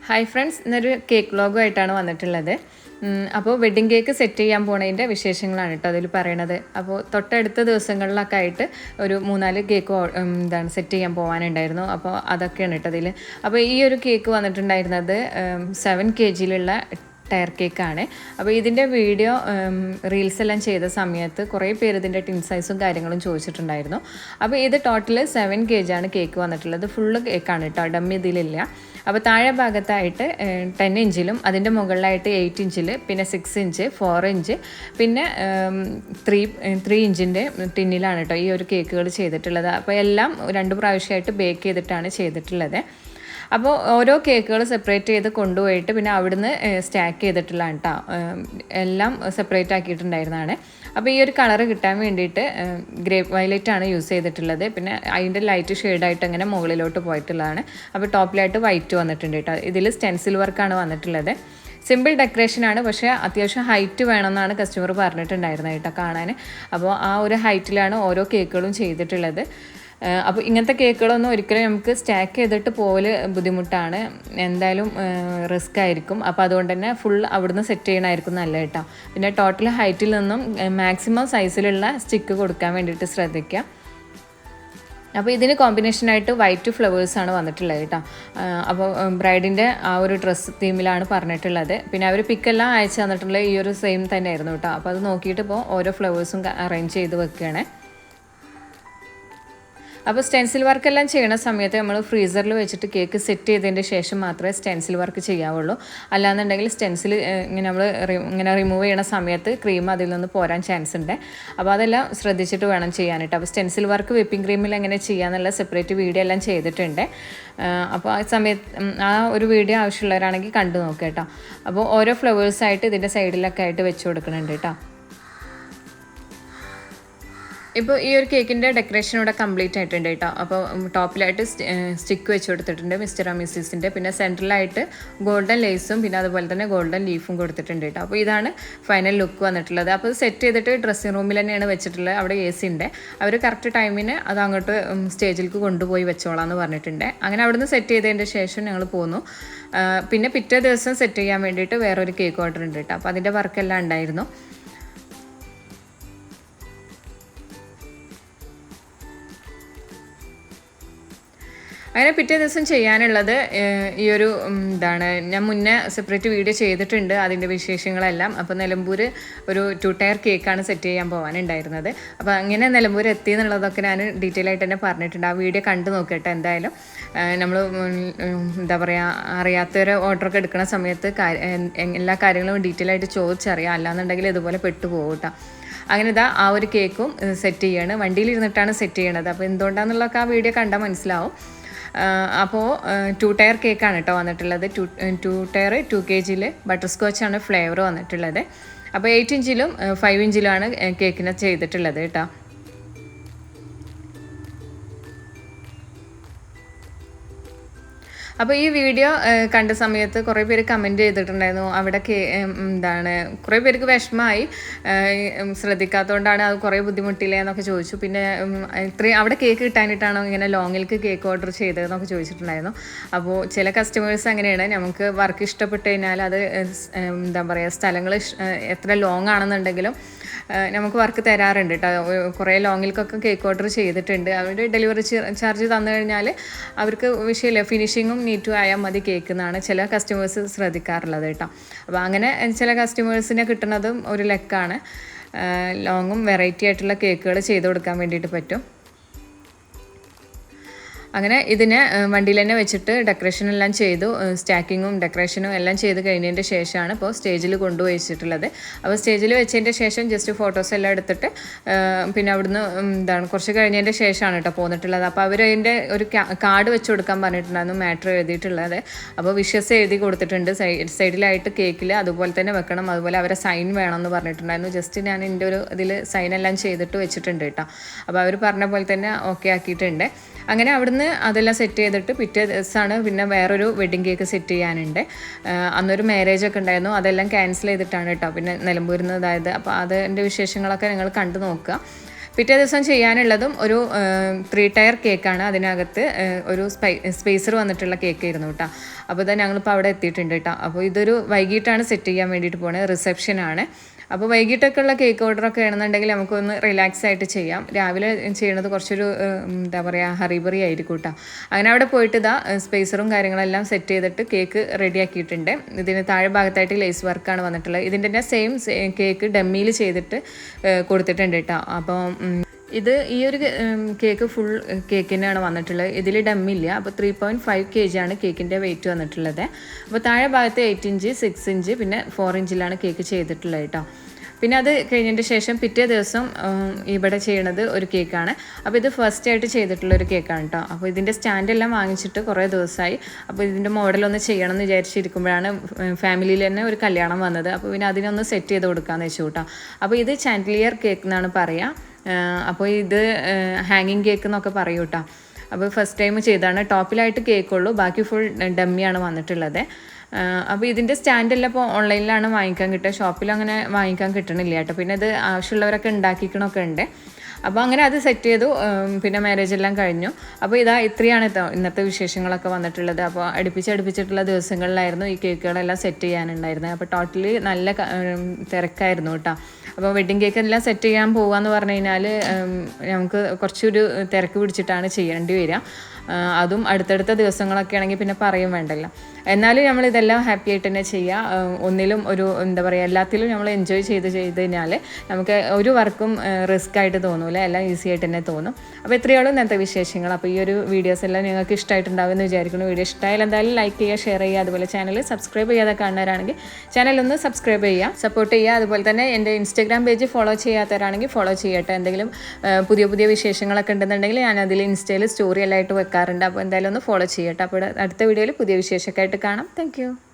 Hi friends, ഇന്നൊരു cake വ്ളോഗുമായിട്ടാണ് വന്നിട്ടുള്ളത്. അപ്പോൾ വെഡ്ഡിങ് കേക്ക് സെറ്റ് ചെയ്യാൻ പോണതിൻ്റെ വിശേഷങ്ങളാണ് കേട്ടോ അതിൽ പറയണത്. അപ്പോൾ തൊട്ടടുത്ത ദിവസങ്ങളിലൊക്കെ ആയിട്ട് ഒരു 3-4 കേക്ക് സെറ്റ് ചെയ്യാൻ പോകാനുണ്ടായിരുന്നു. അപ്പോൾ അതൊക്കെയാണ് കേട്ടോ അതിൽ. അപ്പോൾ ഈ ഒരു കേക്ക് വന്നിട്ടുണ്ടായിരുന്നത് 7 kgയിലുള്ള ടയർ കേക്കാണ്. അപ്പോൾ ഇതിൻ്റെ വീഡിയോ റീൽസ് എല്ലാം ചെയ്ത സമയത്ത് കുറേ പേര് ഇതിൻ്റെ ടിൻ സൈസും കാര്യങ്ങളും ചോദിച്ചിട്ടുണ്ടായിരുന്നു. അപ്പോൾ ഇത് ടോട്ടൽ 7 kg ആണ് കേക്ക് വന്നിട്ടുള്ളത്. ഫുള്ള് കേക്കാണ് കേട്ടോ, ഡമ്മി ഇതിലില്ല. അപ്പോൾ താഴെ ഭാഗത്തായിട്ട് 10 ഇഞ്ചിലും അതിൻ്റെ മുകളിലായിട്ട് 8 ഇഞ്ചിൽ, പിന്നെ 6 ഇഞ്ച്, 4 ഇഞ്ച്, പിന്നെ 3 ഇഞ്ചിൻ്റെ ടിന്നിലാണ് കേട്ടോ ഈ ഒരു കേക്കുകൾ ചെയ്തിട്ടുള്ളത്. അപ്പോൾ എല്ലാം 2 പ്രാവശ്യമായിട്ട് ബേക്ക് ചെയ്തിട്ടാണ് ചെയ്തിട്ടുള്ളത്. അപ്പോൾ ഓരോ കേക്കുകൾ സെപ്പറേറ്റ് ചെയ്ത് കൊണ്ടുപോയിട്ട് പിന്നെ അവിടുന്ന് സ്റ്റാക്ക് ചെയ്തിട്ടുള്ളതാണ് കേട്ടോ, എല്ലാം സെപ്പറേറ്റ് ആക്കിയിട്ടുണ്ടായിരുന്നതാണ്. അപ്പോൾ ഈ ഒരു കളറ് കിട്ടാൻ വേണ്ടിയിട്ട് ഗ്രേപ്പ് വയലറ്റ് ആണ് യൂസ് ചെയ്തിട്ടുള്ളത്. പിന്നെ അതിൻ്റെ ലൈറ്റ് ഷെയ്ഡായിട്ട് അങ്ങനെ മുകളിലോട്ട് പോയിട്ടുള്ളതാണ്. അപ്പോൾ ടോപ്പിലായിട്ട് വൈറ്റ് വന്നിട്ടുണ്ട് കേട്ടോ. ഇതിൽ സ്റ്റെൻസിൽ വർക്കാണ് വന്നിട്ടുള്ളത്. സിമ്പിൾ ഡെക്കറേഷനാണ്, പക്ഷേ അത്യാവശ്യം ഹൈറ്റ് വേണമെന്നാണ് കസ്റ്റമർ പറഞ്ഞിട്ടുണ്ടായിരുന്നത് കേട്ടോ കാണാൻ. അപ്പോൾ ആ ഒരു ഹൈറ്റിലാണ് ഓരോ കേക്കുകളും ചെയ്തിട്ടുള്ളത്. അപ്പോൾ ഇങ്ങനത്തെ കേക്കുകളൊന്നും ഒരിക്കലും നമുക്ക് സ്റ്റാക്ക് ചെയ്തിട്ട് പോലെ ബുദ്ധിമുട്ടാണ്, എന്തായാലും റിസ്ക് ആയിരിക്കും. അപ്പോൾ അതുകൊണ്ട് തന്നെ ഫുൾ അവിടുന്ന് സെറ്റ് ചെയ്യണമായിരിക്കും നല്ല കേട്ടോ. പിന്നെ ടോട്ടൽ ഹൈറ്റിൽ നിന്നും മാക്സിമം സൈസിലുള്ള സ്റ്റിക്ക് കൊടുക്കാൻ വേണ്ടിയിട്ട് ശ്രദ്ധിക്കുക. അപ്പോൾ ഇതിന് കോമ്പിനേഷനായിട്ട് വൈറ്റ് ഫ്ലവേഴ്സാണ് വന്നിട്ടുള്ളത് കേട്ടോ. അപ്പോൾ ബ്രൈഡിൻ്റെ ആ ഒരു ഡ്രസ്സ് തീമിലാണ് പറഞ്ഞിട്ടുള്ളത്. പിന്നെ അവർ പിക്കെല്ലാം അയച്ചു തന്നിട്ടുള്ളത് ഈ ഒരു സെയിം തന്നെയായിരുന്നു കേട്ടോ. അപ്പോൾ അത് നോക്കിയിട്ട് ഇപ്പോൾ ഓരോ ഫ്ലവേഴ്സും അറേഞ്ച് ചെയ്ത് വെക്കുകയാണ്. അപ്പോൾ സ്റ്റെൻസിൽ വർക്കെല്ലാം ചെയ്യണ സമയത്ത് നമ്മൾ ഫ്രീസറിൽ വെച്ചിട്ട് കേക്ക് സെറ്റ് ചെയ്തതിൻ്റെ ശേഷം മാത്രമേ സ്റ്റെൻസിൽ വർക്ക് ചെയ്യാവുള്ളൂ. അല്ലാന്നുണ്ടെങ്കിൽ സ്റ്റെൻസിൽ ഇങ്ങനെ റിമൂവ് ചെയ്യണ സമയത്ത് ക്രീം അതിൽ നിന്ന് പോരാൻ ചാൻസ് ഉണ്ട്. അപ്പോൾ അതെല്ലാം ശ്രദ്ധിച്ചിട്ട് വേണം ചെയ്യാനായിട്ട്. അപ്പോൾ സ്റ്റെൻസിൽ വർക്ക് വിപ്പിംഗ് ക്രീമിൽ എങ്ങനെ ചെയ്യാന്നുള്ള സെപ്പറേറ്റ് വീഡിയോ എല്ലാം ചെയ്തിട്ടുണ്ട്. അപ്പോൾ ആ സമയത്ത് ആ ഒരു വീഡിയോ ആവശ്യമുള്ളവരാണെങ്കിൽ കണ്ടു നോക്കുക കേട്ടോ. അപ്പോൾ ഓരോ ഫ്ലവേഴ്സായിട്ട് ഇതിൻ്റെ സൈഡിലൊക്കെ ആയിട്ട് വെച്ച് കൊടുക്കുന്നുണ്ട് കേട്ടോ. ഇപ്പോൾ ഈ ഒരു കേക്കിൻ്റെ ഡെക്കറേഷൻ ഇവിടെ കംപ്ലീറ്റ് ആയിട്ടുണ്ട് കേട്ടോ. അപ്പോൾ ടോപ്പിലായിട്ട് സ്റ്റിക്ക് വെച്ച് കൊടുത്തിട്ടുണ്ട് മിസ്റ്റർ മിസ്സിൻ്റെ. പിന്നെ സെൻട്രലായിട്ട് ഗോൾഡൻ ലേസും പിന്നെ അതുപോലെ തന്നെ ഗോൾഡൻ ലീഫും കൊടുത്തിട്ടുണ്ട് കേട്ടോ. അപ്പോൾ ഇതാണ് ഫൈനൽ ലുക്ക് വന്നിട്ടുള്ളത്. അപ്പോൾ സെറ്റ് ചെയ്തിട്ട് ഡ്രസ്സിംഗ് റൂമിൽ തന്നെയാണ് വെച്ചിട്ടുള്ളത്. അവിടെ AC ഉണ്ട്. അവർ കറക്റ്റ് ടൈമിന് അത് അങ്ങോട്ട് സ്റ്റേജിലേക്ക് കൊണ്ടുപോയി വെച്ചോളാമെന്ന് പറഞ്ഞിട്ടുണ്ട്. അങ്ങനെ അവിടുന്ന് സെറ്റ് ചെയ്തതിൻ്റെ ശേഷം ഞങ്ങൾ പോന്നു. പിന്നെ പിറ്റേ ദിവസം സെറ്റ് ചെയ്യാൻ വേണ്ടിയിട്ട് വേറൊരു കേക്ക് ഓർഡർ ഉണ്ട് കേട്ടോ. അപ്പോൾ അതിൻ്റെ വർക്കെല്ലാം ഉണ്ടായിരുന്നു. അങ്ങനെ പിറ്റേ ദിവസം ചെയ്യാനുള്ളത് ഈ ഒരു ഞാൻ മുന്നേ സെപ്പറേറ്റ് വീഡിയോ ചെയ്തിട്ടുണ്ട് അതിൻ്റെ വിശേഷങ്ങളെല്ലാം. അപ്പോൾ നിലമ്പൂർ ഒരു 2 ടയർ കേക്കാണ് സെറ്റ് ചെയ്യാൻ പോകാനുണ്ടായിരുന്നത്. അപ്പോൾ അങ്ങനെ നിലമ്പൂർ എത്തി എന്നുള്ളതൊക്കെ ഞാൻ ഡീറ്റെയിൽ ആയിട്ട് തന്നെ പറഞ്ഞിട്ടുണ്ട്. ആ വീഡിയോ കണ്ടു നോക്കട്ടെ. എന്തായാലും നമ്മൾ അറിയാത്തൊരു ഓർഡറൊക്കെ എടുക്കുന്ന സമയത്ത് എല്ലാ കാര്യങ്ങളും ഡീറ്റെയിൽ ആയിട്ട് ചോദിച്ചറിയാം. അല്ലാന്നുണ്ടെങ്കിൽ ഇതുപോലെ പെട്ടുപോകും കേട്ടോ. അങ്ങനെ ആ ഒരു കേക്കും സെറ്റ് ചെയ്യാണ്. വണ്ടിയിലിരുന്നിട്ടാണ് സെറ്റ് ചെയ്യണത്. അപ്പോൾ എന്തുകൊണ്ടാണെന്നുള്ളതൊക്കെ ആ വീഡിയോ കണ്ടാൽ മനസ്സിലാവും. അപ്പോൾ 2 ടയർ കേക്കാണ് കേട്ടോ വന്നിട്ടുള്ളത്. 2 ടയർ 2 kgയിൽ ബട്ടർ സ്കോച്ചാണ് ഫ്ലേവർ വന്നിട്ടുള്ളത്. അപ്പോൾ 8 ഇഞ്ചിലും 5 ഇഞ്ചിലുമാണ് കേക്കിനെ ചെയ്തിട്ടുള്ളത് കേട്ടോ. അപ്പോൾ ഈ വീഡിയോ കണ്ട സമയത്ത് കുറേ പേര് കമൻറ്റ് ചെയ്തിട്ടുണ്ടായിരുന്നു. അവിടെ കുറേ പേർക്ക് വിഷമമായി, ശ്രദ്ധിക്കാത്തതുകൊണ്ടാണ് അത് കുറേ ബുദ്ധിമുട്ടില്ലേ എന്നൊക്കെ ചോദിച്ചു. പിന്നെ അവിടെ കേക്ക് കിട്ടാനായിട്ടാണോ ഇങ്ങനെ ലോങ്ങിലേക്ക് കേക്ക് ഓർഡർ ചെയ്തതെന്നൊക്കെ ചോദിച്ചിട്ടുണ്ടായിരുന്നു. അപ്പോൾ ചില കസ്റ്റമേഴ്സ് അങ്ങനെയാണ്, നമുക്ക് വർക്ക് ഇഷ്ടപ്പെട്ട് കഴിഞ്ഞാൽ അത് സ്ഥലങ്ങൾ എത്ര ലോങ് ആണെന്നുണ്ടെങ്കിലും നമുക്ക് വർക്ക് തരാറുണ്ട് കേട്ടോ. കുറേ ലോങ്ങിലേക്കൊക്കെ കേക്ക് ഓർഡർ ചെയ്തിട്ടുണ്ട്. അവർ ഡെലിവറി ചാർജ് തന്നു കഴിഞ്ഞാൽ അവർക്ക് വിഷയമില്ല, ഫിനിഷിങ്ങും നീറ്റും ആയാൽ മതി കേക്ക് എന്നാണ് ചില കസ്റ്റമേഴ്സ് ശ്രദ്ധിക്കാറുള്ളത് കേട്ടോ. അപ്പോൾ അങ്ങനെ ചില കസ്റ്റമേഴ്സിനെ കിട്ടുന്നതും ഒരു ലക്കാണ്. ലോങ്ങും വെറൈറ്റി ആയിട്ടുള്ള കേക്കുകൾ ചെയ്ത് കൊടുക്കാൻ വേണ്ടിയിട്ട് പറ്റും. അങ്ങനെ ഇതിനെ വണ്ടിയിൽ തന്നെ വെച്ചിട്ട് ഡെക്കറേഷൻ എല്ലാം ചെയ്തു. സ്റ്റാക്കിങ്ങും ഡെക്കറേഷനും എല്ലാം ചെയ്ത് കഴിഞ്ഞതിൻ്റെ ശേഷമാണ് ഇപ്പോൾ സ്റ്റേജിൽ കൊണ്ടുപോയി വെച്ചിട്ടുള്ളത്. അപ്പോൾ സ്റ്റേജിൽ വെച്ചതിൻ്റെ ശേഷം ജസ്റ്റ് ഫോട്ടോസ് എല്ലാം എടുത്തിട്ട് പിന്നെ അവിടുന്ന് കുറച്ച് കഴിഞ്ഞതിൻ്റെ ശേഷമാണ് കേട്ടോ പോന്നിട്ടുള്ളത്. അപ്പോൾ അവർ അതിൻ്റെ ഒരു കാർഡ് വെച്ച് കൊടുക്കാൻ പറഞ്ഞിട്ടുണ്ടായിരുന്നു, മാറ്റർ എഴുതിയിട്ടുള്ളത്. അപ്പോൾ വിഷസ് എഴുതി കൊടുത്തിട്ടുണ്ട് സൈഡിലായിട്ട് കേക്കിൽ. അതുപോലെ തന്നെ വെക്കണം, അതുപോലെ അവരെ സൈൻ വേണമെന്ന് പറഞ്ഞിട്ടുണ്ടായിരുന്നു. ജസ്റ്റ് ഞാൻ എൻ്റെ ഒരു ഇതിൽ സൈനെല്ലാം ചെയ്തിട്ട് വെച്ചിട്ടുണ്ട് കേട്ടോ. അപ്പോൾ അവർ പറഞ്ഞ പോലെ തന്നെ ഓക്കെ ആക്കിയിട്ടുണ്ട്. അങ്ങനെ അവിടുന്ന് അതെല്ലാം സെറ്റ് ചെയ്തിട്ട് പിറ്റേ ദിവസമാണ് പിന്നെ വേറൊരു വെഡ്ഡിങ് കേക്ക് സെറ്റ് ചെയ്യാനുണ്ട്. അന്നൊരു മാരേജൊക്കെ ഉണ്ടായിരുന്നു, അതെല്ലാം ക്യാൻസൽ ചെയ്തിട്ടാണ് കേട്ടോ പിന്നെ നിലമ്പൂരിൽ നിന്ന് ഇതായത്. അപ്പോൾ അതിൻ്റെ വിശേഷങ്ങളൊക്കെ നിങ്ങൾ കണ്ടു നോക്കുക. പിറ്റേ ദിവസം ചെയ്യാനുള്ളതും ഒരു 3 ടയർ കേക്കാണ്. അതിനകത്ത് ഒരു സ്പേസർ വന്നിട്ടുള്ള കേക്കായിരുന്നു കേട്ടോ. അപ്പോൾ ഇതാ ഞങ്ങളിപ്പോൾ അവിടെ എത്തിയിട്ടുണ്ട് കേട്ടോ. അപ്പോൾ ഇതൊരു വൈകിട്ടാണ് സെറ്റ് ചെയ്യാൻ വേണ്ടിയിട്ട് പോകുന്നത്, റിസപ്ഷനാണ്. അപ്പോൾ വൈകിട്ടൊക്കെ ഉള്ള കേക്ക് ഓർഡറൊക്കെ ആണെന്നുണ്ടെങ്കിൽ നമുക്കൊന്ന് റിലാക്സ് ആയിട്ട് ചെയ്യാം. രാവിലെ ചെയ്യണത് കുറച്ചൊരു എന്താ പറയുക ഹറിബറി ആയിരിക്കും കേട്ടോ. അങ്ങനെ അവിടെ പോയിട്ട് ഇതാ സ്പേസറും കാര്യങ്ങളെല്ലാം സെറ്റ് ചെയ്തിട്ട് കേക്ക് റെഡി ആക്കിയിട്ടുണ്ട്. ഇതിന് താഴെ ഭാഗത്തായിട്ട് ലേസ് വർക്കാണ് വന്നിട്ടുള്ളത്. ഇതിൻ്റെ തന്നെ സെയിം കേക്ക് ഡമ്മിയിൽ ചെയ്തിട്ട് കൊടുത്തിട്ടുണ്ട് കേട്ടോ. അപ്പോൾ ഇത് ഈ ഒരു കേക്ക് ഫുൾ കേക്കിനാണ് വന്നിട്ടുള്ളത്. ഇതിൽ ഡമ്മില്ല. അപ്പോൾ 3.5 kg ആണ് കേക്കിൻ്റെ വെയിറ്റ് വന്നിട്ടുള്ളത്. അപ്പോൾ താഴെ ഭാഗത്ത് 8 ഇഞ്ച് 6 ഇഞ്ച് പിന്നെ 4 ഇഞ്ചിലാണ് കേക്ക് ചെയ്തിട്ടുള്ളത് കേട്ടോ. പിന്നെ അത് കഴിഞ്ഞതിൻ്റെ ശേഷം പിറ്റേ ദിവസം ഇവിടെ ചെയ്യണത് ഒരു കേക്കാണ്. അപ്പോൾ ഇത് ഫസ്റ്റ് ആയിട്ട് ചെയ്തിട്ടുള്ള ഒരു കേക്കാണ് കേട്ടോ. അപ്പോൾ ഇതിൻ്റെ സ്റ്റാൻഡെല്ലാം വാങ്ങിച്ചിട്ട് കുറേ ദിവസമായി. അപ്പോൾ ഇതിൻ്റെ മോഡലൊന്ന് ചെയ്യണം എന്ന് വിചാരിച്ചിരിക്കുമ്പോഴാണ് ഫാമിലിയിൽ തന്നെ ഒരു കല്യാണം വന്നത്. അപ്പോൾ പിന്നെ അതിനൊന്ന് സെറ്റ് ചെയ്ത് കൊടുക്കാമെന്ന് വെച്ചു കേട്ടോ. അപ്പോൾ ഇത് ചാൻഡലിയർ കേക്ക് എന്നാണ് പറയുക. അപ്പോൾ ഇത് ഹാങ്ങിങ് കേക്ക് എന്നൊക്കെ പറയൂ കേട്ടോ. അപ്പോൾ ഫസ്റ്റ് ടൈം ചെയ്താണ്. ടോപ്പിലായിട്ട് കേക്കുള്ളൂ, ബാക്കി ഫുൾ ഡമ്മിയാണ് വന്നിട്ടുള്ളത്. അപ്പോൾ ഇതിൻ്റെ സ്റ്റാൻഡെല്ലാം ഇപ്പോൾ ഓൺലൈനിലാണ് വാങ്ങിക്കാൻ കിട്ടുക, ഷോപ്പിൽ അങ്ങനെ വാങ്ങിക്കാൻ കിട്ടണില്ല കേട്ടോ. പിന്നെ ഇത് ആവശ്യമുള്ളവരൊക്കെ ഉണ്ടാക്കിക്കണമൊക്കെ ഉണ്ട്. അപ്പോൾ അങ്ങനെ അത് സെറ്റ് ചെയ്തു. പിന്നെ മാരേജ് എല്ലാം കഴിഞ്ഞു. അപ്പോൾ ഇതാ ഇത്രയാണ് ഇന്നത്തെ വിശേഷങ്ങളൊക്കെ വന്നിട്ടുള്ളത്. അപ്പോൾ അടുപ്പിച്ചിട്ടുള്ള ദിവസങ്ങളിലായിരുന്നു ഈ കേക്കുകളെല്ലാം സെറ്റ് ചെയ്യാനുണ്ടായിരുന്നത്. അപ്പോൾ ടോട്ടലി നല്ല തിരക്കായിരുന്നു കേട്ടോ. അപ്പോൾ വെഡ്ഡിങ് കേക്ക് എല്ലാം സെറ്റ് ചെയ്യാൻ പോകാമെന്ന് പറഞ്ഞു കഴിഞ്ഞാൽ നമുക്ക് കുറച്ചൊരു തിരക്ക് പിടിച്ചിട്ടാണ് ചെയ്യേണ്ടി വരിക. അതും അടുത്തടുത്ത ദിവസങ്ങളൊക്കെ ആണെങ്കിൽ പിന്നെ പറയും വേണ്ടല്ലോ. എന്നാലും നമ്മളിതെല്ലാം ഹാപ്പി ആയിട്ട് തന്നെ ചെയ്യുക. ഒന്നിലും ഒരു എന്താ പറയുക എല്ലാത്തിലും നമ്മൾ എൻജോയ് ചെയ്ത് കഴിഞ്ഞാൽ നമുക്ക് ഒരു വർക്കും റിസ്ക് ആയിട്ട് തോന്നില്ല, എല്ലാം ഈസി ആയിട്ട് തന്നെ തോന്നും. അപ്പോൾ ഇത്രയോളം ഇന്നത്തെ വിശേഷങ്ങൾ. അപ്പോൾ ഈ ഒരു വീഡിയോസ് എല്ലാം നിങ്ങൾക്ക് ഇഷ്ടമായിട്ടുണ്ടാവുമെന്ന് വിചാരിക്കുന്നു. വീഡിയോ ഇഷ്ടമായാൽ എന്തായാലും ലൈക്ക് ചെയ്യുക, ഷെയർ ചെയ്യുക. അതുപോലെ ചാനൽ സബ്സ്ക്രൈബ് ചെയ്യാതെ കാണുന്നവരാണെങ്കിൽ ചാനലൊന്ന് സബ്സ്ക്രൈബ് ചെയ്യുക, സപ്പോർട്ട് ചെയ്യുക. അതുപോലെ തന്നെ എൻ്റെ ഇൻസ്റ്റാഗ്രാം പേജ് ഫോളോ ചെയ്യാത്തവരാണെങ്കിൽ ഫോളോ ചെയ്യട്ടെ. എന്തെങ്കിലും പുതിയ വിശേഷങ്ങളൊക്കെ ഉണ്ടെന്നുണ്ടെങ്കിൽ ഞാൻ അതിൽ ഇൻസ്റ്റയിൽ സ്റ്റോറി എല്ലാം ആയിട്ട് വെക്കാറുണ്ട്. അപ്പോൾ എന്തായാലും ഒന്ന് ഫോളോ ചെയ്യട്ടെ. അപ്പോൾ അടുത്ത വീഡിയോയിൽ പുതിയ വിശേഷമൊക്കെ ആയിട്ട് കാണാം. താങ്ക്